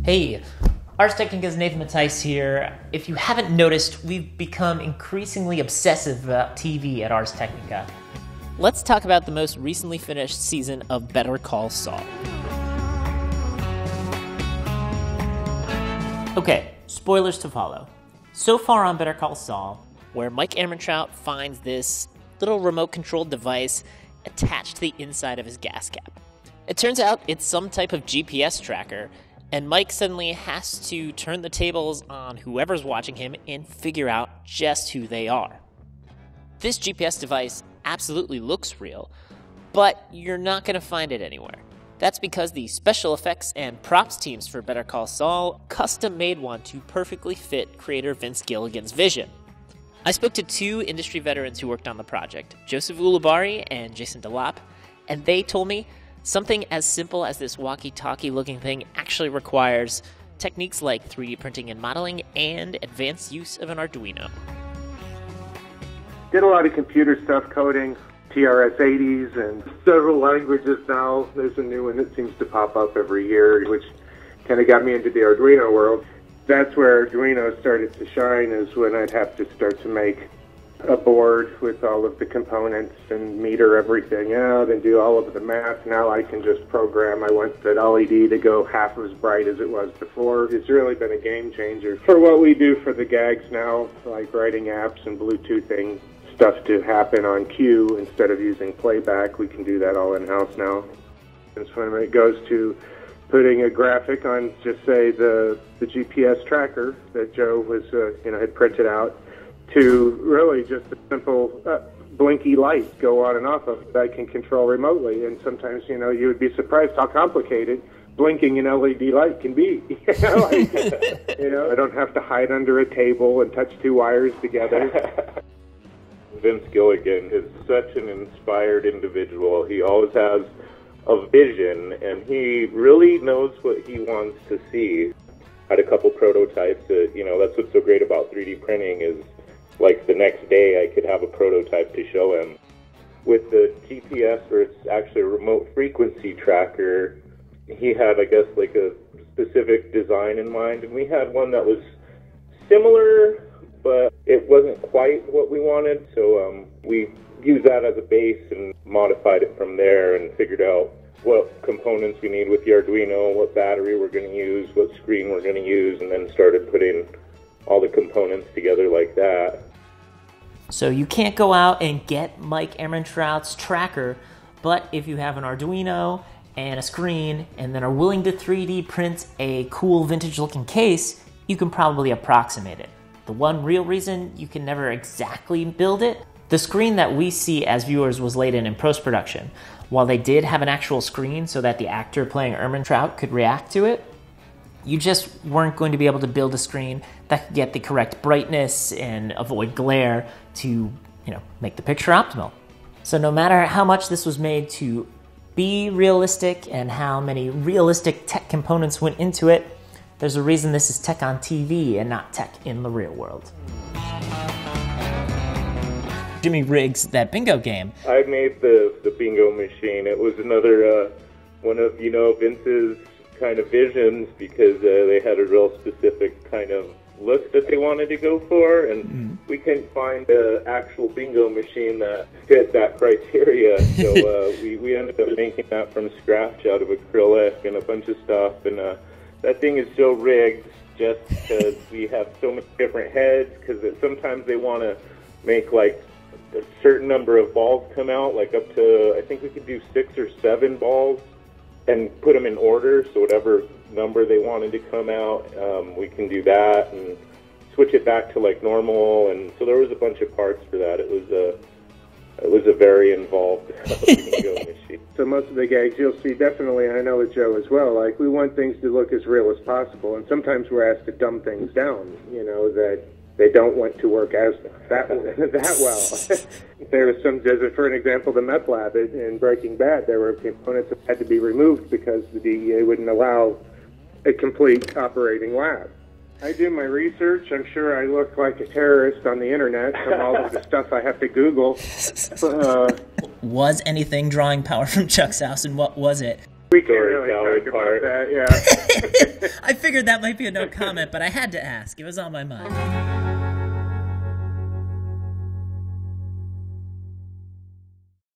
Hey, Ars Technica's Nathan Mattise here. If you haven't noticed, we've become increasingly obsessive about TV at Ars Technica. Let's talk about the most recently finished season of Better Call Saul. Okay, spoilers to follow. So far on Better Call Saul, where Mike Ehrmantraut finds this little remote-controlled device attached to the inside of his gas cap. It turns out it's some type of GPS tracker, and Mike suddenly has to turn the tables on whoever's watching him and figure out just who they are. This GPS device absolutely looks real, but you're not going to find it anywhere. That's because the special effects and props teams for Better Call Saul custom-made one to perfectly fit creator Vince Gilligan's vision. I spoke to two industry veterans who worked on the project, Joseph Ulibarri and Jason Delap, and they told me something as simple as this walkie-talkie looking thing actually requires techniques like 3D printing and modeling and advanced use of an Arduino. Did a lot of computer stuff, coding, TRS-80s, and several languages now. There's a new one that seems to pop up every year, which kind of got me into the Arduino world. That's where Arduino started to shine, is when I'd have to start to make a board with all of the components and meter everything out and do all of the math. Now I can just program. I want that LED to go half as bright as it was before. It's really been a game changer for what we do for the gags now, like writing apps and Bluetoothing stuff to happen on cue instead of using playback. We can do that all in-house now. And so when it goes to putting a graphic on, just say, the GPS tracker that Joe was, had printed out, to really just a simple blinky light go on and off of that I can control remotely. And sometimes, you would be surprised how complicated blinking an LED light can be. I don't have to hide under a table and touch two wires together. Vince Gilligan is such an inspired individual. He always has a vision, and he really knows what he wants to see. Had a couple prototypes that, that's what's so great about 3D printing is, like, the next day I could have a prototype to show him. With the GPS, where it's actually a remote frequency tracker, he had, I guess, like a specific design in mind, and we had one that was similar, but it wasn't quite what we wanted, so we used that as a base and modified it from there and figured out what components we need with the Arduino, what battery we're going to use, what screen we're going to use, and then started putting all the components together like that. So you can't go out and get Mike Ehrmantraut's tracker, but if you have an Arduino and a screen and then are willing to 3D print a cool vintage-looking case, you can probably approximate it. The one real reason you can never exactly build it, the screen that we see as viewers was laid in post-production. While they did have an actual screen so that the actor playing Ehrmantraut could react to it, you just weren't going to be able to build a screen that could get the correct brightness and avoid glare to, make the picture optimal. So no matter how much this was made to be realistic and how many realistic tech components went into it, there's a reason this is tech on TV and not tech in the real world. Jimmy Riggs, that bingo game. I made the bingo machine. It was another one of, Vince's kind of visions, because they had a real specific kind of look that they wanted to go for, and we couldn't find an actual bingo machine that fit that criteria. So we ended up making that from scratch out of acrylic and a bunch of stuff, and that thing is so rigged just because we have so many different heads, because sometimes they want to make like a certain number of balls come out, like up to, I think we could do 6 or 7 balls and put them in order, so whatever number they wanted to come out, we can do that and switch it back to like normal. And so there was a bunch of parts for that. It was a very involved bingo machine. So most of the gags you'll see, definitely, and I know with Joe as well, like, we want things to look as real as possible, and sometimes we're asked to dumb things down, that they don't want to work as that well. There was for an example, the meth lab in Breaking Bad, there were components that had to be removed because the DEA wouldn't allow a complete operating lab. I do my research. I'm sure I look like a terrorist on the internet from all of the stuff I have to Google. Was anything drawing power from Chuck's house, and what was it? We can't story really salad talk part. about that, yeah. I figured that might be a no comment, but I had to ask. It was on my mind.